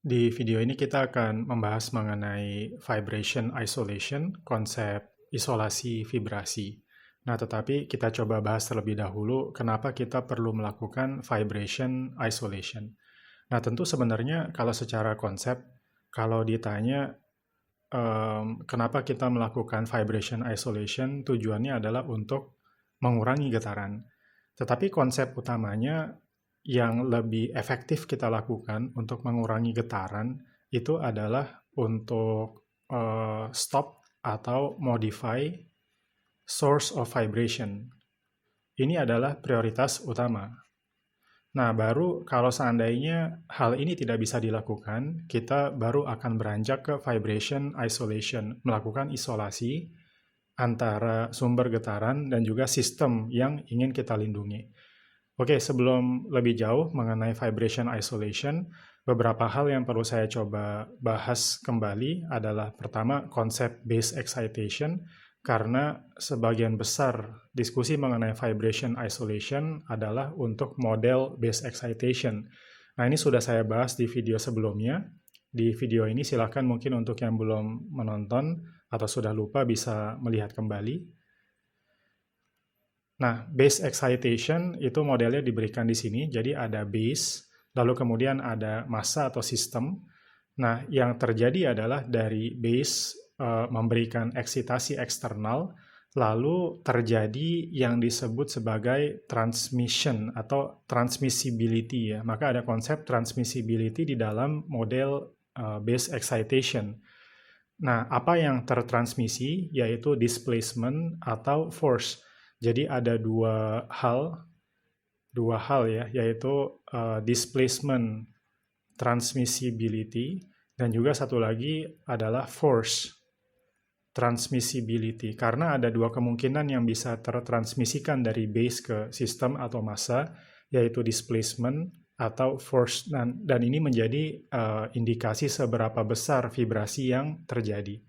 Di video ini kita akan membahas mengenai vibration isolation, konsep isolasi vibrasi. Nah, tetapi kita coba bahas terlebih dahulu kenapa kita perlu melakukan vibration isolation. Nah, tentu sebenarnya kalau secara konsep, kalau ditanya kenapa kita melakukan vibration isolation, tujuannya adalah untuk mengurangi getaran. Tetapi konsep utamanya yang lebih efektif kita lakukan untuk mengurangi getaran itu adalah untuk stop atau modify source of vibration. Ini adalah prioritas utama. Nah, baru kalau seandainya hal ini tidak bisa dilakukan, kita baru akan beranjak ke vibration isolation, melakukan isolasi antara sumber getaran dan juga sistem yang ingin kita lindungi. Oke, sebelum lebih jauh mengenai vibration isolation, beberapa hal yang perlu saya coba bahas kembali adalah pertama konsep base excitation, karena sebagian besar diskusi mengenai vibration isolation adalah untuk model base excitation. Nah, ini sudah saya bahas di video sebelumnya. Di video ini silakan mungkin untuk yang belum menonton atau sudah lupa bisa melihat kembali. Nah, base excitation itu modelnya diberikan di sini. Jadi ada base, lalu kemudian ada massa atau sistem. Nah, yang terjadi adalah dari base memberikan eksitasi eksternal, lalu terjadi yang disebut sebagai transmission atau transmissibility ya. Maka ada konsep transmissibility di dalam model base excitation. Nah, apa yang tertransmisi yaitu displacement atau force. Jadi ada dua hal ya, yaitu displacement transmissibility dan juga satu lagi adalah force transmissibility. Karena ada dua kemungkinan yang bisa tertransmisikan dari base ke sistem atau massa, yaitu displacement atau force, dan ini menjadi indikasi seberapa besar vibrasi yang terjadi.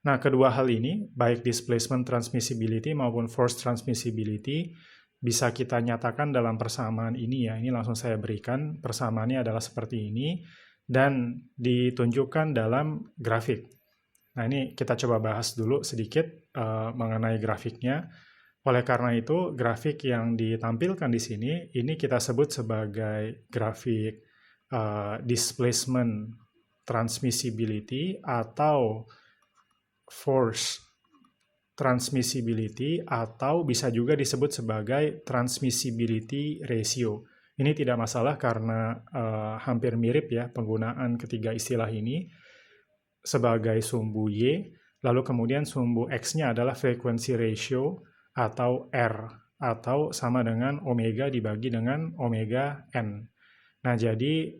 Nah, kedua hal ini, baik displacement transmissibility maupun force transmissibility, bisa kita nyatakan dalam persamaan ini ya. Ini langsung saya berikan, persamaannya adalah seperti ini, dan ditunjukkan dalam grafik. Nah, ini kita coba bahas dulu sedikit mengenai grafiknya. Oleh karena itu, grafik yang ditampilkan di sini, ini kita sebut sebagai grafik displacement transmissibility atau force transmissibility, atau bisa juga disebut sebagai transmissibility ratio. Ini tidak masalah karena hampir mirip ya penggunaan ketiga istilah ini sebagai sumbu Y, lalu kemudian sumbu X-nya adalah frequency ratio atau R, atau sama dengan omega dibagi dengan omega N. Nah, jadi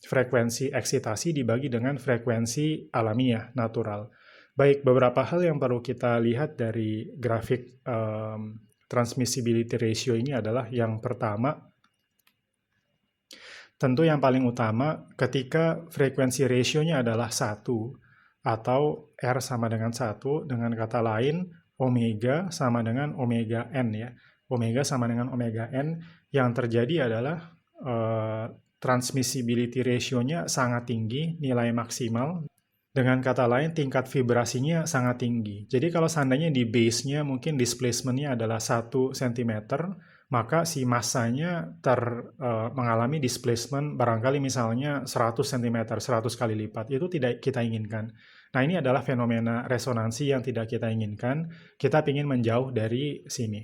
frekuensi eksitasi dibagi dengan frekuensi alamiah, natural. Baik, beberapa hal yang perlu kita lihat dari grafik transmissibility ratio ini adalah yang pertama, tentu yang paling utama ketika frekuensi rasionya adalah 1 atau R sama dengan 1, dengan kata lain omega sama dengan omega N ya. Omega sama dengan omega N, yang terjadi adalah transmissibility ratio-nya sangat tinggi, nilai maksimal. Dengan kata lain, tingkat vibrasinya sangat tinggi. Jadi kalau seandainya di base-nya mungkin displacement-nya adalah 1 cm, maka si massanya mengalami displacement barangkali misalnya 100 cm, 100 kali lipat. Itu tidak kita inginkan. Nah, ini adalah fenomena resonansi yang tidak kita inginkan. Kita ingin menjauh dari sini.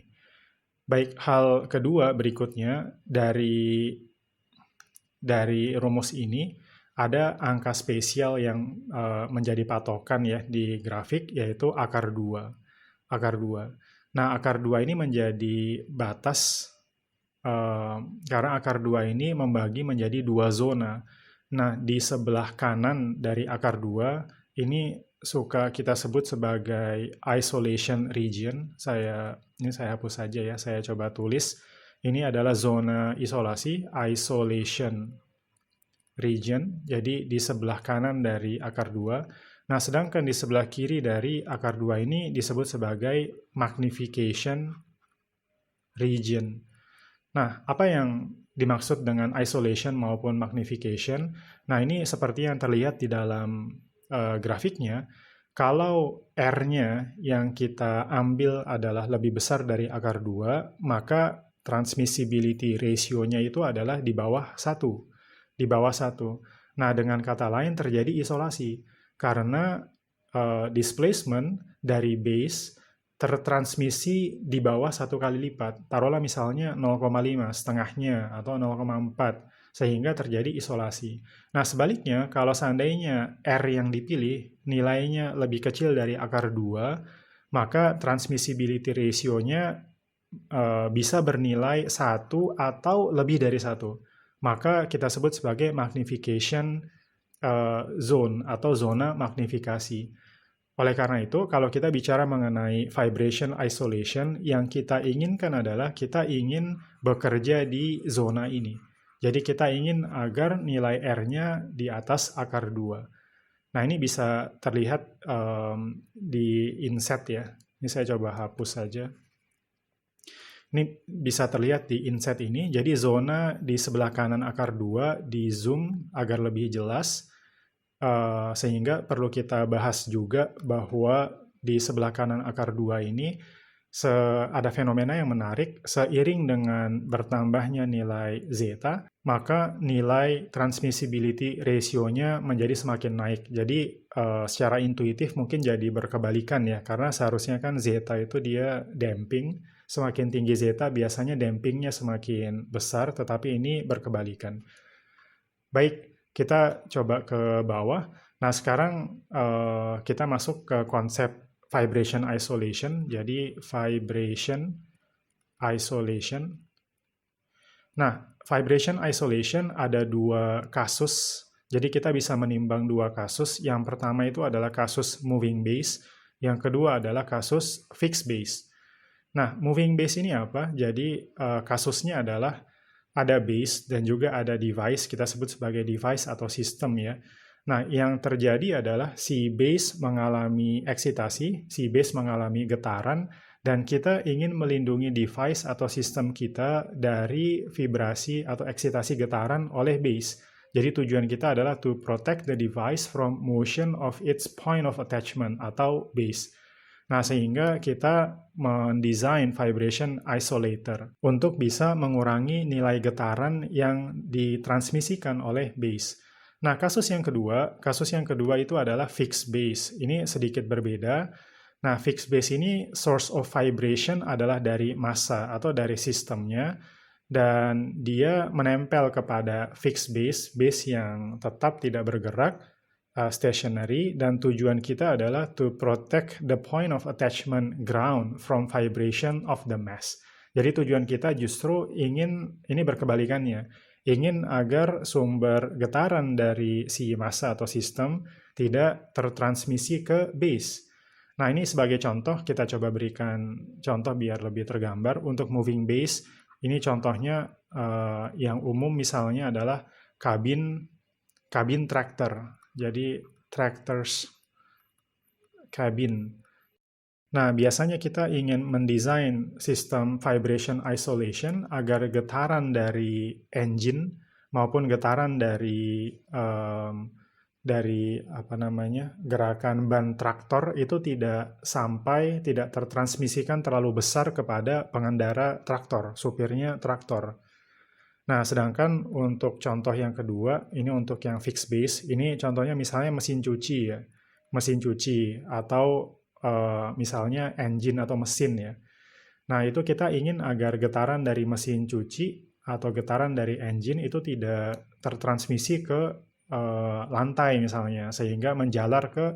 Baik, hal kedua berikutnya dari rumus ini, ada angka spesial yang menjadi patokan ya di grafik, yaitu akar 2. Akar 2. Nah, akar 2 ini menjadi batas karena akar 2 ini membagi menjadi 2 zona. Nah, di sebelah kanan dari akar 2 ini suka kita sebut sebagai isolation region. Ini saya hapus saja ya, saya coba tulis. Ini adalah zona isolasi, isolation region, jadi di sebelah kanan dari akar 2. Nah, sedangkan di sebelah kiri dari akar 2 ini disebut sebagai magnification region. Nah, apa yang dimaksud dengan isolation maupun magnification. Nah, ini seperti yang terlihat di dalam grafiknya. Kalau R-nya yang kita ambil adalah lebih besar dari akar 2, maka transmissibility ratio-nya itu adalah di bawah 1. Di bawah 1. Nah, dengan kata lain terjadi isolasi. Karena displacement dari base tertransmisi di bawah 1 kali lipat. Taruhlah misalnya 0,5, setengahnya, atau 0,4, sehingga terjadi isolasi. Nah, sebaliknya, kalau seandainya R yang dipilih nilainya lebih kecil dari akar 2, maka transmissibility ratio-nya bisa bernilai 1 atau lebih dari 1. Maka kita sebut sebagai magnification zone atau zona magnifikasi. Oleh karena itu, kalau kita bicara mengenai vibration isolation, yang kita inginkan adalah kita ingin bekerja di zona ini. Jadi kita ingin agar nilai R-nya di atas akar 2. Nah, ini bisa terlihat di inset ya. Ini saya coba hapus saja. Ini bisa terlihat di inset ini. Jadi zona di sebelah kanan akar 2 di zoom agar lebih jelas. Sehingga perlu kita bahas juga bahwa di sebelah kanan akar 2 ini ada fenomena yang menarik. Seiring dengan bertambahnya nilai zeta, maka nilai transmissibility ratio-nya menjadi semakin naik. Jadi secara intuitif mungkin jadi berkebalikan ya, karena seharusnya kan zeta itu dia damping. Semakin tinggi zeta biasanya dampingnya semakin besar, tetapi ini berkebalikan. Baik, kita coba ke bawah. Nah, sekarang kita masuk ke konsep vibration isolation. Jadi, vibration isolation. Nah, vibration isolation ada 2 kasus. Jadi, kita bisa menimbang 2 kasus. Yang pertama itu adalah kasus moving base. Yang kedua adalah kasus fixed base. Nah, moving base ini apa? Jadi, kasusnya adalah ada base dan juga ada device, kita sebut sebagai device atau sistem ya. Nah, yang terjadi adalah si base mengalami eksitasi, si base mengalami getaran, dan kita ingin melindungi device atau sistem kita dari vibrasi atau eksitasi getaran oleh base. Jadi tujuan kita adalah to protect the device from motion of its point of attachment atau base. Nah, sehingga kita mendesain vibration isolator untuk bisa mengurangi nilai getaran yang ditransmisikan oleh base. Nah, kasus yang kedua itu adalah fixed base. Ini sedikit berbeda. Nah, fixed base ini source of vibration adalah dari massa atau dari sistemnya, dan dia menempel kepada fixed base yang tetap tidak bergerak, stationary, dan tujuan kita adalah to protect the point of attachment ground from vibration of the mass. Jadi tujuan kita justru ingin, ini berkebalikannya, ingin agar sumber getaran dari si massa atau sistem tidak tertransmisi ke base. Nah, ini sebagai contoh, kita coba berikan contoh biar lebih tergambar. Untuk moving base, ini contohnya yang umum misalnya adalah kabin tractor. Jadi tractors cabin. Nah, biasanya kita ingin mendesain sistem vibration isolation agar getaran dari engine maupun getaran dari gerakan ban traktor itu tidak tertransmisikan terlalu besar kepada pengendara traktor, supirnya traktor. Nah, sedangkan untuk contoh yang kedua, ini untuk yang fixed base, ini contohnya misalnya mesin cuci ya, mesin cuci atau misalnya engine atau mesin ya. Nah, itu kita ingin agar getaran dari mesin cuci atau getaran dari engine itu tidak tertransmisi ke lantai misalnya, sehingga menjalar ke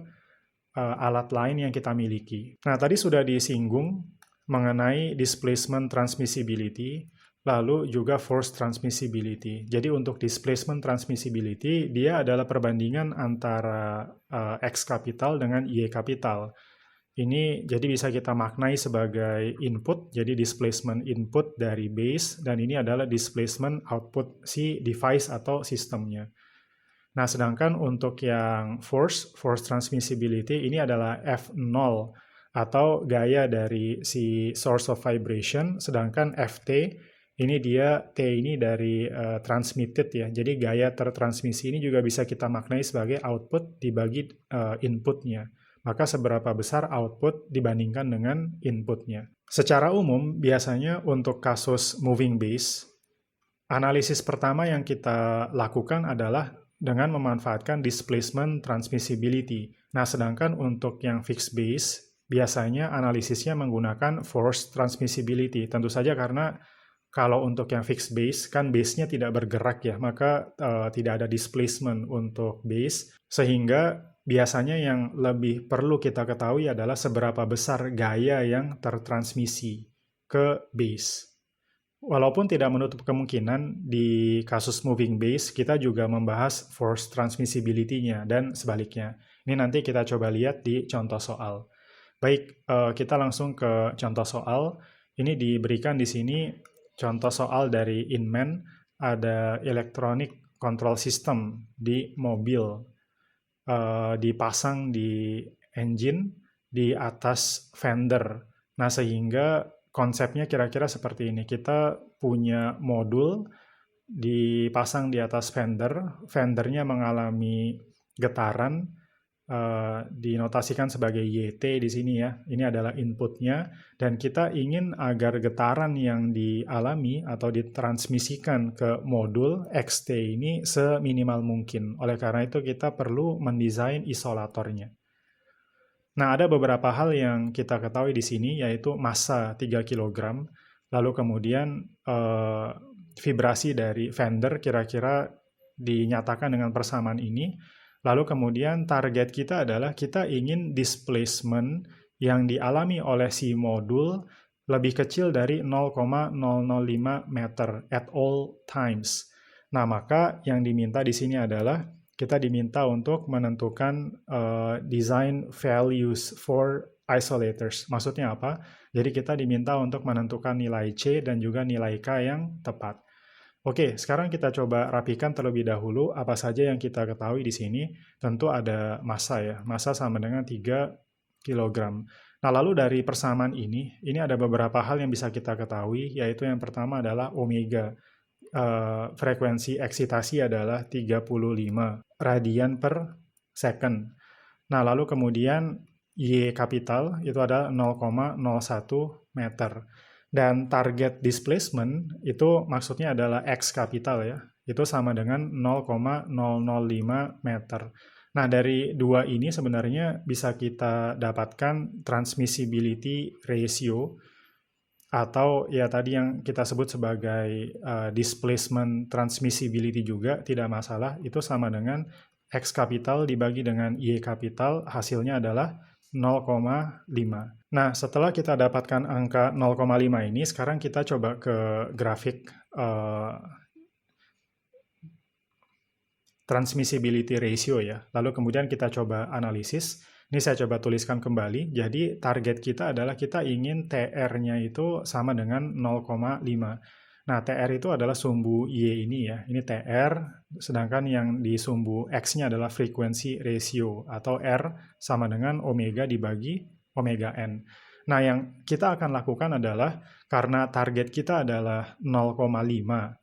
alat lain yang kita miliki. Nah, tadi sudah disinggung mengenai displacement transmissibility, lalu juga force transmissibility. Jadi untuk displacement transmissibility, dia adalah perbandingan antara X kapital dengan Y kapital. Ini jadi bisa kita maknai sebagai input, jadi displacement input dari base, dan ini adalah displacement output si device atau sistemnya. Nah, sedangkan untuk yang force transmissibility, ini adalah F0, atau gaya dari si source of vibration, sedangkan Ft Ini dia T ini dari transmitted ya. Jadi gaya tertransmisi ini juga bisa kita maknai sebagai output dibagi inputnya. Maka seberapa besar output dibandingkan dengan inputnya. Secara umum, biasanya untuk kasus moving base, analisis pertama yang kita lakukan adalah dengan memanfaatkan displacement transmissibility. Nah, sedangkan untuk yang fixed base, biasanya analisisnya menggunakan force transmissibility. Tentu saja karena kalau untuk yang fixed base, kan base-nya tidak bergerak ya, maka tidak ada displacement untuk base, sehingga biasanya yang lebih perlu kita ketahui adalah seberapa besar gaya yang tertransmisi ke base. Walaupun tidak menutup kemungkinan di kasus moving base, kita juga membahas force transmissibility-nya dan sebaliknya. Ini nanti kita coba lihat di contoh soal. Baik, kita langsung ke contoh soal. Ini diberikan di sini contoh soal dari Inman, ada electronic control system di mobil, dipasang di engine di atas fender. Nah, sehingga konsepnya kira-kira seperti ini. Kita punya modul dipasang di atas fender, fendernya mengalami getaran, dinotasikan sebagai YT di sini ya. Ini adalah inputnya, dan kita ingin agar getaran yang dialami atau ditransmisikan ke modul XT ini seminimal mungkin. Oleh karena itu kita perlu mendesain isolatornya. Nah, ada beberapa hal yang kita ketahui di sini, yaitu massa 3 kg, lalu kemudian vibrasi dari fender kira-kira dinyatakan dengan persamaan ini. Lalu kemudian target kita adalah kita ingin displacement yang dialami oleh si modul lebih kecil dari 0,005 meter at all times. Nah, maka yang diminta di sini adalah kita diminta untuk menentukan design values for isolators. Maksudnya apa? Jadi kita diminta untuk menentukan nilai C dan juga nilai K yang tepat. Oke, sekarang kita coba rapikan terlebih dahulu apa saja yang kita ketahui di sini. Tentu ada massa ya. Massa sama dengan 3 kg. Nah, lalu dari persamaan ini ada beberapa hal yang bisa kita ketahui, yaitu yang pertama adalah omega. Frekuensi eksitasi adalah 35 radian per second. Nah, lalu kemudian Y kapital itu adalah 0,01 meter. Dan target displacement itu maksudnya adalah X kapital ya, itu sama dengan 0,005 meter. Nah, dari dua ini sebenarnya bisa kita dapatkan transmissibility ratio, atau ya tadi yang kita sebut sebagai displacement transmissibility juga tidak masalah, itu sama dengan X kapital dibagi dengan Y kapital, hasilnya adalah 0,5. Nah, setelah kita dapatkan angka 0,5 ini, sekarang kita coba ke grafik transmissibility ratio ya. Lalu kemudian kita coba analisis. Ini saya coba tuliskan kembali. Jadi target kita adalah kita ingin TR-nya itu sama dengan 0,5. Nah, TR itu adalah sumbu Y ini ya. Ini TR, sedangkan yang di sumbu X-nya adalah frequency ratio, atau R sama dengan omega dibagi omega N. Nah, yang kita akan lakukan adalah, karena target kita adalah 0,5,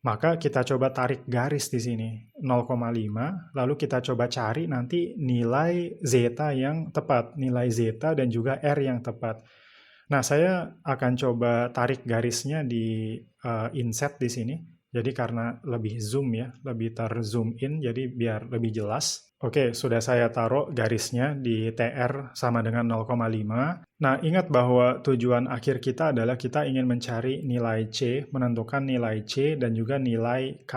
maka kita coba tarik garis di sini, 0,5, lalu kita coba cari nanti nilai zeta yang tepat, nilai zeta dan juga R yang tepat. Nah, saya akan coba tarik garisnya di inset di sini. Jadi karena lebih zoom ya, lebih ter-zoom in, jadi biar lebih jelas. Oke, sudah saya taruh garisnya di TR sama dengan 0,5. Nah, ingat bahwa tujuan akhir kita adalah kita ingin mencari nilai C, menentukan nilai C dan juga nilai K.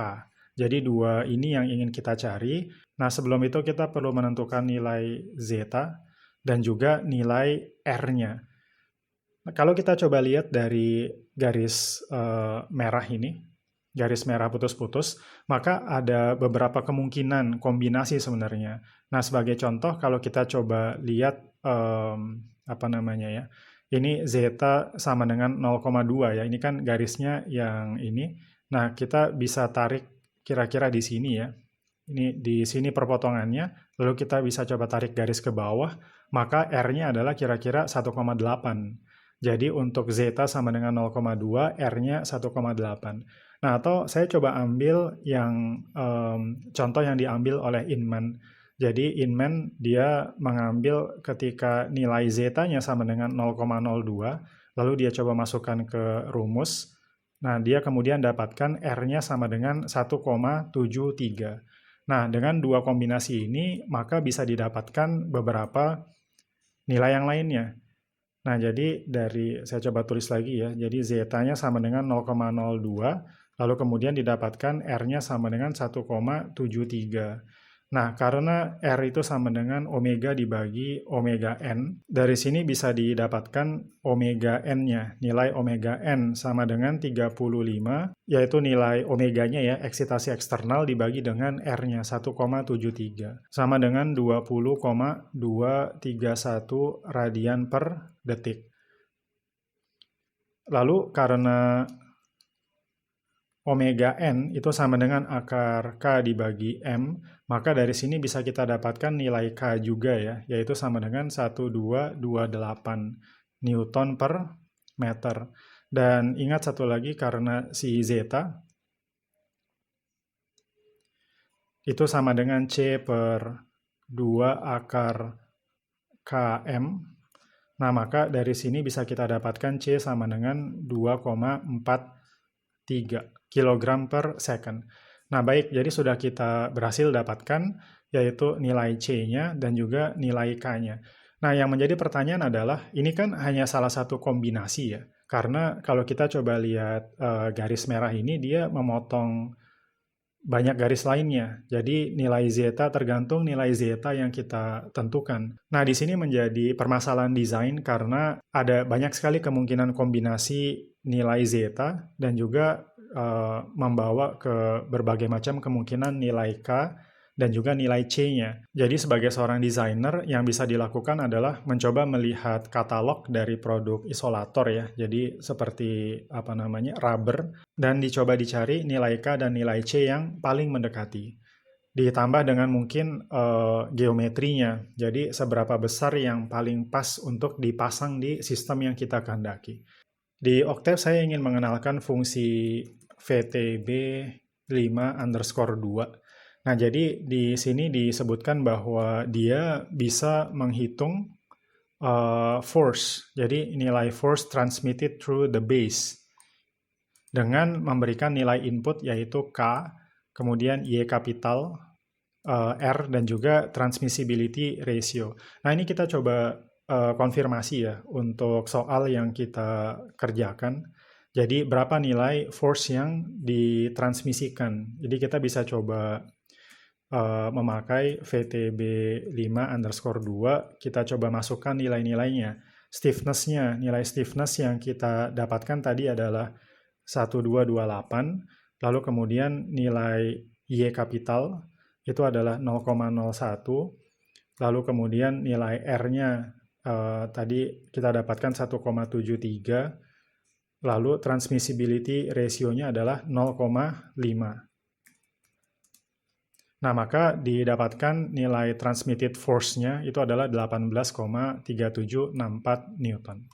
Jadi dua ini yang ingin kita cari. Nah, sebelum itu kita perlu menentukan nilai zeta dan juga nilai R-nya. Nah, kalau kita coba lihat dari garis merah ini, garis merah putus-putus, maka ada beberapa kemungkinan kombinasi sebenarnya. Nah, sebagai contoh, kalau kita coba lihat ini zeta sama dengan 0,2 ya. Ini kan garisnya yang ini. Nah, kita bisa tarik kira-kira di sini ya. Ini di sini perpotongannya. Lalu kita bisa coba tarik garis ke bawah, maka R-nya adalah kira-kira 1,8. Jadi untuk zeta sama dengan 0,2, R-nya 1,8. Nah, atau saya coba ambil yang contoh yang diambil oleh Inman. Jadi Inman dia mengambil ketika nilai zeta-nya sama dengan 0,02, lalu dia coba masukkan ke rumus. Nah, dia kemudian dapatkan R-nya sama dengan 1,73. Nah, dengan dua kombinasi ini, maka bisa didapatkan beberapa nilai yang lainnya. Nah, jadi saya coba tulis lagi ya. Jadi zeta-nya sama dengan 0,02, lalu kemudian didapatkan R-nya sama dengan 1,73. Nah, karena R itu sama dengan omega dibagi omega N, dari sini bisa didapatkan omega N-nya. Nilai omega N sama dengan 35, yaitu nilai omeganya ya, eksitasi eksternal dibagi dengan R-nya, 1,73. Sama dengan 20,231 radian per detik. Lalu karena omega N itu sama dengan akar K dibagi M, maka dari sini bisa kita dapatkan nilai K juga ya, yaitu sama dengan 1228 Newton per meter. Dan ingat satu lagi, karena si zeta itu sama dengan C per 2 akar KM. Nah, maka dari sini bisa kita dapatkan C sama dengan 2,43 kg per second. Nah, baik, jadi sudah kita berhasil dapatkan, yaitu nilai C-nya dan juga nilai K-nya. Nah, yang menjadi pertanyaan adalah, ini kan hanya salah satu kombinasi ya, karena kalau kita coba lihat garis merah ini, dia memotong banyak garis lainnya. Jadi nilai zeta tergantung nilai zeta yang kita tentukan. Nah, di sini menjadi permasalahan desain karena ada banyak sekali kemungkinan kombinasi nilai zeta dan juga membawa ke berbagai macam kemungkinan nilai K dan juga nilai C-nya. Jadi sebagai seorang desainer, yang bisa dilakukan adalah mencoba melihat katalog dari produk isolator ya. Jadi seperti rubber, dan dicoba dicari nilai K dan nilai C yang paling mendekati. Ditambah dengan mungkin geometrinya. Jadi seberapa besar yang paling pas untuk dipasang di sistem yang kita kehendaki. Di Octave saya ingin mengenalkan fungsi VTB5_2. Nah, jadi di sini disebutkan bahwa dia bisa menghitung force. Jadi nilai force transmitted through the base dengan memberikan nilai input yaitu K, kemudian Y kapital, R, dan juga transmissibility ratio. Nah, ini kita coba konfirmasi ya untuk soal yang kita kerjakan. Jadi berapa nilai force yang ditransmisikan. Jadi kita bisa coba memakai VTB5_2, kita coba masukkan nilai-nilainya. Stiffness-nya, nilai stiffness yang kita dapatkan tadi adalah 1228, lalu kemudian nilai Y kapital itu adalah 0,01, lalu kemudian nilai R-nya tadi kita dapatkan 1,73, lalu transmissibility ratio-nya adalah 0,5. Nah, maka didapatkan nilai transmitted force-nya itu adalah 18,3764 Newton.